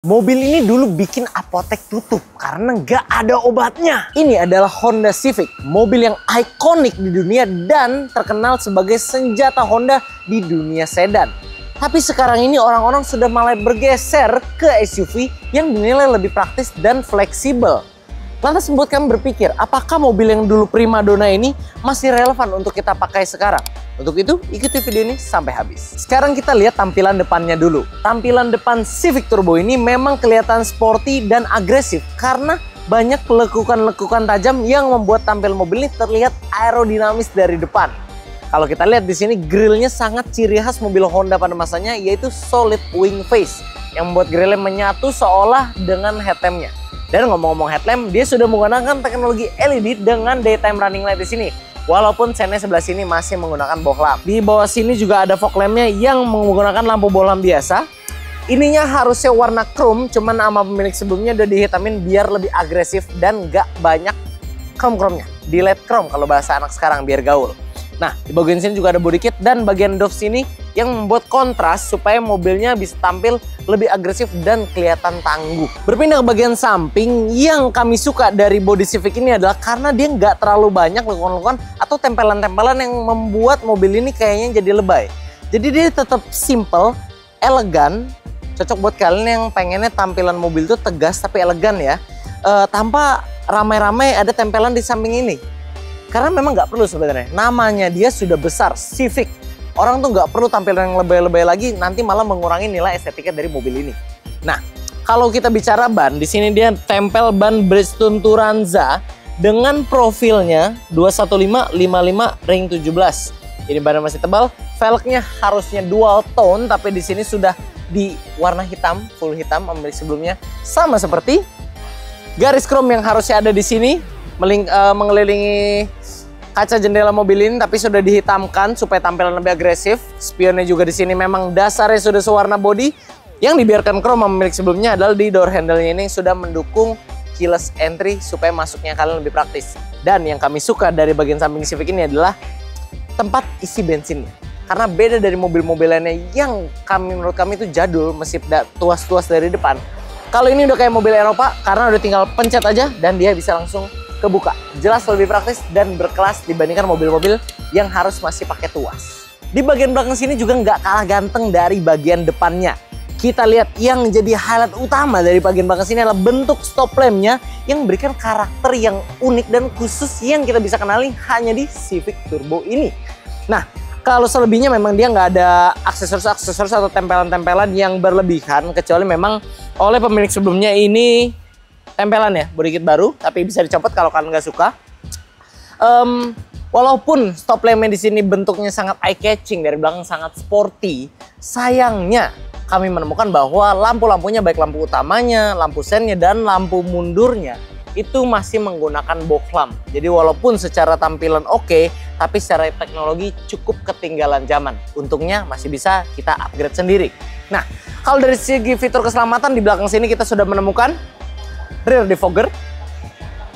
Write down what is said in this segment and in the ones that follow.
Mobil ini dulu bikin apotek tutup karena nggak ada obatnya. Ini adalah Honda Civic, mobil yang ikonik di dunia dan terkenal sebagai senjata Honda di dunia sedan. Tapi sekarang ini orang-orang sudah mulai bergeser ke SUV yang dinilai lebih praktis dan fleksibel. Lantas membuat kami berpikir, apakah mobil yang dulu primadona ini masih relevan untuk kita pakai sekarang? Untuk itu, ikuti video ini sampai habis. Sekarang kita lihat tampilan depannya dulu. Tampilan depan Civic Turbo ini memang kelihatan sporty dan agresif karena banyak lekukan-lekukan tajam yang membuat tampil mobil ini terlihat aerodinamis dari depan. Kalau kita lihat di sini, grillnya sangat ciri khas mobil Honda pada masanya, yaitu solid wing face yang membuat grillnya menyatu seolah dengan headlampnya. Dan ngomong-ngomong headlamp, dia sudah menggunakan teknologi LED dengan daytime running light di sini. Walaupun sennya sebelah sini masih menggunakan bohlam. Di bawah sini juga ada fog lampnya yang menggunakan lampu bohlam biasa. Ininya harusnya warna chrome, cuman sama pemilik sebelumnya udah dihitamin biar lebih agresif dan gak banyak chrome-chrome-nya. Di LED chrome kalau bahasa anak sekarang biar gaul. Nah, di bagian sini juga ada body kit dan bagian doff sini yang membuat kontras supaya mobilnya bisa tampil lebih agresif dan kelihatan tangguh. Berpindah ke bagian samping, yang kami suka dari body Civic ini adalah karena dia nggak terlalu banyak lekukan-lekukan atau tempelan-tempelan yang membuat mobil ini kayaknya jadi lebay. Jadi dia tetap simple, elegan, cocok buat kalian yang pengennya tampilan mobil itu tegas tapi elegan ya, tanpa ramai-ramai ada tempelan di samping ini. Karena memang nggak perlu sebenarnya, namanya dia sudah besar, Civic. Orang tuh nggak perlu tampilan yang lebay-lebay lagi, nanti malah mengurangi nilai estetika dari mobil ini. Nah, kalau kita bicara ban, di sini dia tempel ban Bridgestone Turanza dengan profilnya 215-55 ring 17. Ini ban masih tebal, velgnya harusnya dual tone, tapi di sini sudah di warna hitam, full hitam, memiliki sebelumnya. Sama seperti garis chrome yang harusnya ada di sini, mengelilingi kaca jendela mobil ini, tapi sudah dihitamkan supaya tampilan lebih agresif. Spionnya juga di sini memang dasarnya sudah sewarna body. Yang dibiarkan chrome pemilik sebelumnya adalah di door handle-nya ini sudah mendukung keyless entry supaya masuknya kalian lebih praktis. Dan yang kami suka dari bagian samping Civic ini adalah tempat isi bensinnya. Karena beda dari mobil-mobil lainnya yang menurut kami itu jadul, masih tuas-tuas dari depan. Kalau ini udah kayak mobil Eropa karena udah tinggal pencet aja dan dia bisa langsung kebuka. Jelas lebih praktis dan berkelas dibandingkan mobil-mobil yang harus masih pakai tuas. Di bagian belakang sini juga nggak kalah ganteng dari bagian depannya. Kita lihat yang jadi highlight utama dari bagian belakang sini adalah bentuk stop lampnya yang memberikan karakter yang unik dan khusus yang kita bisa kenali hanya di Civic Turbo ini. Nah, kalau selebihnya memang dia nggak ada aksesoris-aksesoris atau tempelan-tempelan yang berlebihan, kecuali memang oleh pemilik sebelumnya ini tempelan ya, body kit baru, tapi bisa dicopot kalau kalian nggak suka. Walaupun stop lampnya di sini bentuknya sangat eye catching, dari belakang sangat sporty, sayangnya kami menemukan bahwa lampu-lampunya, baik lampu utamanya, lampu sennya, dan lampu mundurnya itu masih menggunakan bohlam. Jadi walaupun secara tampilan oke, tapi secara teknologi cukup ketinggalan zaman. Untungnya masih bisa kita upgrade sendiri. Nah, kalau dari segi fitur keselamatan di belakang sini kita sudah menemukan rear defogger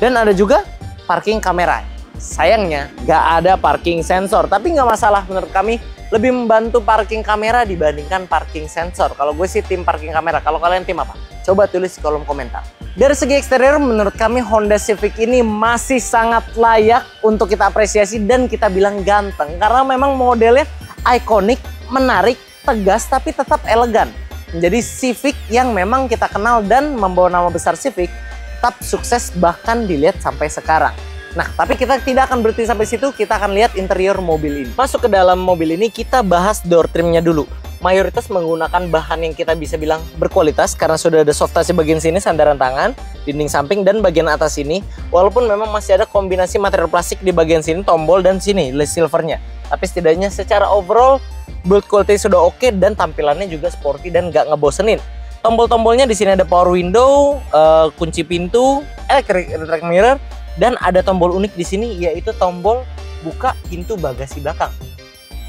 dan ada juga parking kamera. Sayangnya nggak ada parking sensor, tapi nggak masalah, menurut kami lebih membantu parking kamera dibandingkan parking sensor. Kalau gue sih tim parking kamera, kalau kalian tim apa? Coba tulis di kolom komentar. Dari segi eksterior menurut kami Honda Civic ini masih sangat layak untuk kita apresiasi dan kita bilang ganteng karena memang modelnya ikonik, menarik, tegas tapi tetap elegan. Menjadi Civic yang memang kita kenal dan membawa nama besar Civic tetap sukses bahkan dilihat sampai sekarang. Nah, tapi kita tidak akan berhenti sampai situ, kita akan lihat interior mobil ini. Masuk ke dalam mobil ini, kita bahas door trimnya dulu. Mayoritas menggunakan bahan yang kita bisa bilang berkualitas karena sudah ada soft touch di bagian sini, sandaran tangan, dinding samping, dan bagian atas sini. Walaupun memang masih ada kombinasi material plastik di bagian sini, tombol, dan sini silvernya. Tapi setidaknya secara overall, build quality sudah oke dan tampilannya juga sporty dan nggak ngebosenin. Tombol-tombolnya di sini ada power window, kunci pintu, electric mirror, dan ada tombol unik di sini yaitu tombol buka pintu bagasi belakang.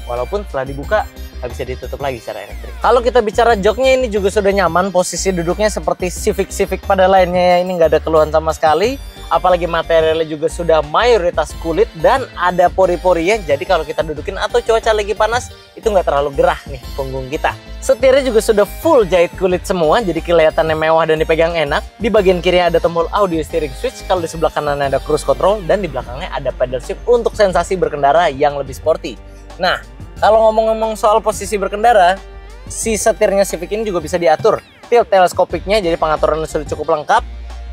Walaupun setelah dibuka nggak bisa ditutup lagi secara elektrik. Kalau kita bicara joknya ini juga sudah nyaman, posisi duduknya seperti Civic pada lainnya ya, ini nggak ada keluhan sama sekali. Apalagi materialnya juga sudah mayoritas kulit dan ada pori-porinya. Jadi kalau kita dudukin atau cuaca lagi panas, itu nggak terlalu gerah nih punggung kita. Setirnya juga sudah full jahit kulit semua, jadi kelihatannya mewah dan dipegang enak. Di bagian kiri ada tombol audio steering switch, kalau di sebelah kanan ada cruise control, dan di belakangnya ada pedal shift untuk sensasi berkendara yang lebih sporty. Nah, kalau ngomong-ngomong soal posisi berkendara, si setirnya Civic ini juga bisa diatur. Tilt teleskopiknya, jadi pengaturannya sudah cukup lengkap.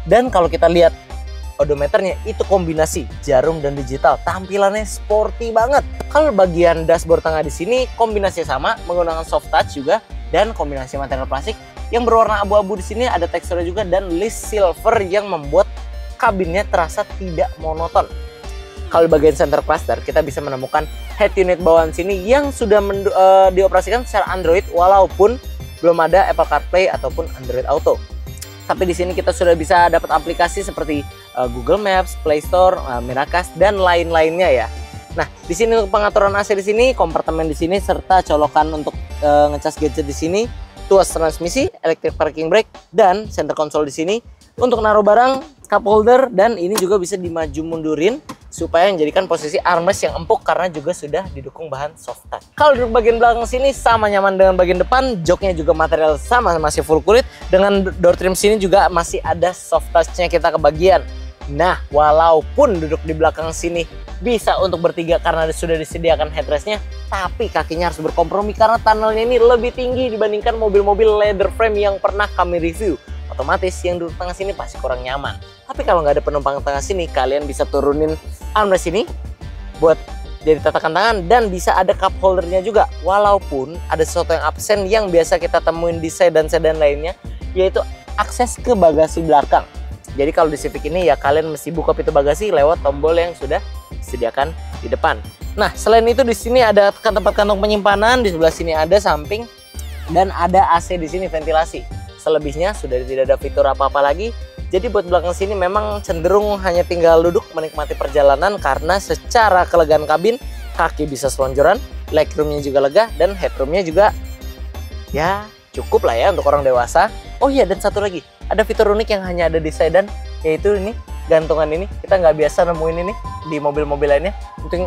Dan kalau kita lihat odometernya, itu kombinasi jarum dan digital. Tampilannya sporty banget. Kalau bagian dashboard tengah di sini kombinasi sama, menggunakan soft touch juga dan kombinasi material plastik yang berwarna abu-abu. Di sini ada teksturnya juga dan list silver yang membuat kabinnya terasa tidak monoton. Kalau bagian center cluster kita bisa menemukan head unit bawaan sini yang sudah dioperasikan secara Android walaupun belum ada Apple CarPlay ataupun Android Auto. Tapi di sini kita sudah bisa dapat aplikasi seperti Google Maps, Play Store, Miracast dan lain-lainnya ya. Nah, di sini untuk pengaturan AC di sini, kompartemen di sini serta colokan untuk ngecas gadget di sini, tuas transmisi, electric parking brake dan center console di sini. Untuk naruh barang, cup holder, dan ini juga bisa dimaju mundurin supaya menjadikan posisi armrest yang empuk karena juga sudah didukung bahan soft touch. Kalau duduk bagian belakang sini sama nyaman dengan bagian depan, joknya juga material sama masih full kulit. Dengan door trim sini juga masih ada soft touch-nya kita ke bagian. Nah, walaupun duduk di belakang sini bisa untuk bertiga karena sudah disediakan headrestnya, tapi kakinya harus berkompromi karena tunnelnya ini lebih tinggi dibandingkan mobil-mobil leather frame yang pernah kami review. Otomatis yang duduk tengah sini pasti kurang nyaman. Tapi kalau nggak ada penumpang tengah sini, kalian bisa turunin armrest ini buat jadi tatakan tangan dan bisa ada cup holdernya juga. Walaupun ada sesuatu yang absen yang biasa kita temuin di sedan-sedan lainnya, yaitu akses ke bagasi belakang. Jadi kalau di Civic ini ya kalian mesti buka pintu bagasi lewat tombol yang sudah disediakan di depan. Nah, selain itu di sini ada tempat kantong penyimpanan, di sebelah sini ada samping dan ada AC di sini ventilasi. Selebihnya sudah tidak ada fitur apa-apa lagi. Jadi buat belakang sini memang cenderung hanya tinggal duduk menikmati perjalanan karena secara kelegaan kabin, kaki bisa selonjoran, legroomnya juga lega dan headroomnya juga ya cukup lah ya untuk orang dewasa. Oh iya, dan satu lagi, ada fitur unik yang hanya ada di sedan, yaitu ini gantungan ini. Kita nggak biasa nemuin ini di mobil-mobil lainnya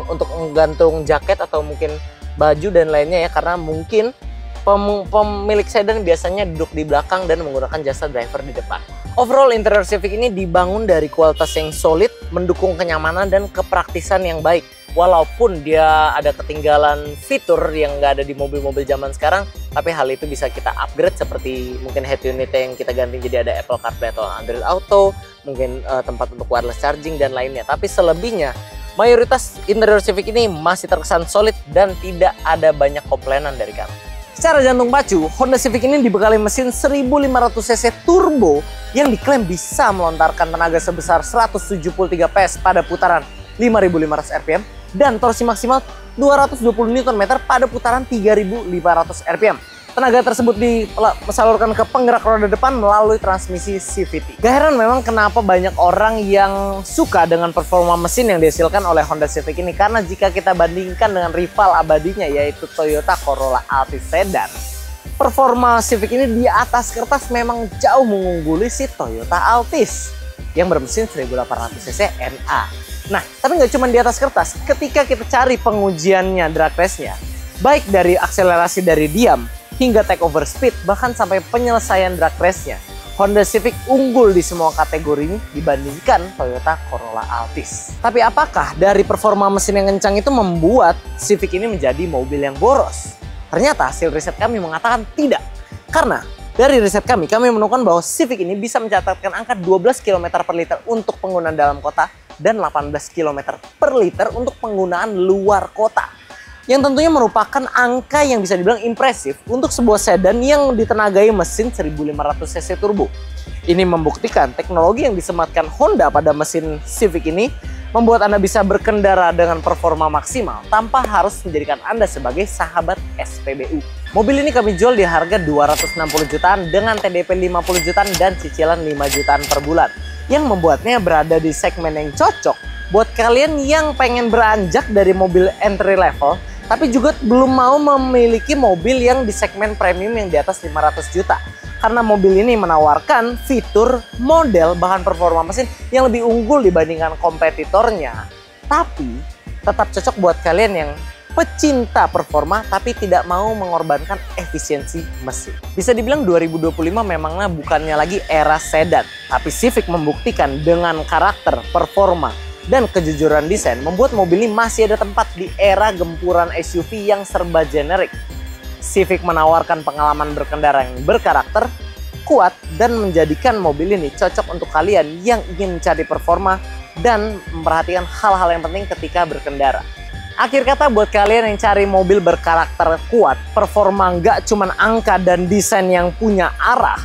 untuk menggantung jaket atau mungkin baju dan lainnya ya, karena mungkin pemilik sedan biasanya duduk di belakang dan menggunakan jasa driver di depan. Overall interior Civic ini dibangun dari kualitas yang solid, mendukung kenyamanan dan kepraktisan yang baik. Walaupun dia ada ketinggalan fitur yang nggak ada di mobil-mobil zaman sekarang, tapi hal itu bisa kita upgrade seperti mungkin head unit yang kita ganti jadi ada Apple CarPlay atau Android Auto, mungkin tempat untuk wireless charging dan lainnya. Tapi selebihnya, mayoritas interior Civic ini masih terkesan solid dan tidak ada banyak komplainan dari kami. Secara jantung pacu, Honda Civic ini dibekali mesin 1500 cc turbo yang diklaim bisa melontarkan tenaga sebesar 173 PS pada putaran 5.500 rpm dan torsi maksimal 220 Nm pada putaran 3.500 rpm. Tenaga tersebut disalurkan ke penggerak roda depan melalui transmisi CVT. Gak heran memang kenapa banyak orang yang suka dengan performa mesin yang dihasilkan oleh Honda Civic ini, karena jika kita bandingkan dengan rival abadinya yaitu Toyota Corolla Altis Sedan, performa Civic ini di atas kertas memang jauh mengungguli si Toyota Altis yang bermesin 1800 cc NA. Nah, tapi nggak cuma di atas kertas, ketika kita cari pengujiannya drag race-nya, baik dari akselerasi dari diam hingga takeover speed, bahkan sampai penyelesaian drag race-nya, Honda Civic unggul di semua kategori dibandingkan Toyota Corolla Altis. Tapi apakah dari performa mesin yang kencang itu membuat Civic ini menjadi mobil yang boros? Ternyata hasil riset kami mengatakan tidak. Karena dari riset kami menemukan bahwa Civic ini bisa mencatatkan angka 12 km per liter untuk penggunaan dalam kota dan 18 km per liter untuk penggunaan luar kota. Yang tentunya merupakan angka yang bisa dibilang impresif untuk sebuah sedan yang ditenagai mesin 1500 cc turbo. Ini membuktikan teknologi yang disematkan Honda pada mesin Civic ini membuat Anda bisa berkendara dengan performa maksimal tanpa harus menjadikan Anda sebagai sahabat SPBU. Mobil ini kami jual di harga 260 jutaan dengan TDP 50 jutaan dan cicilan 5 jutaan per bulan, yang membuatnya berada di segmen yang cocok buat kalian yang pengen beranjak dari mobil entry level tapi juga belum mau memiliki mobil yang di segmen premium yang di atas 500 juta. karena mobil ini menawarkan fitur, model, bahkan performa mesin yang lebih unggul dibandingkan kompetitornya. Tapi tetap cocok buat kalian yang pecinta performa tapi tidak mau mengorbankan efisiensi mesin. Bisa dibilang 2025 memangnya bukannya lagi era sedan, tapi Civic membuktikan dengan karakter, performa, dan kejujuran desain membuat mobil ini masih ada tempat di era gempuran SUV yang serba generik. Civic menawarkan pengalaman berkendara yang berkarakter, kuat, dan menjadikan mobil ini cocok untuk kalian yang ingin mencari performa dan memperhatikan hal-hal yang penting ketika berkendara. Akhir kata buat kalian yang cari mobil berkarakter kuat, performa nggak cuman angka dan desain yang punya arah,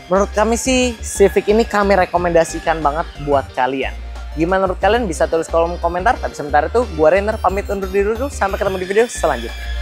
menurut kami sih Civic ini kami rekomendasikan banget buat kalian. Gimana menurut kalian? Bisa tulis kolom komentar. Tapi sementara itu, gua Rainer pamit undur diri dulu. Sampai ketemu di video selanjutnya.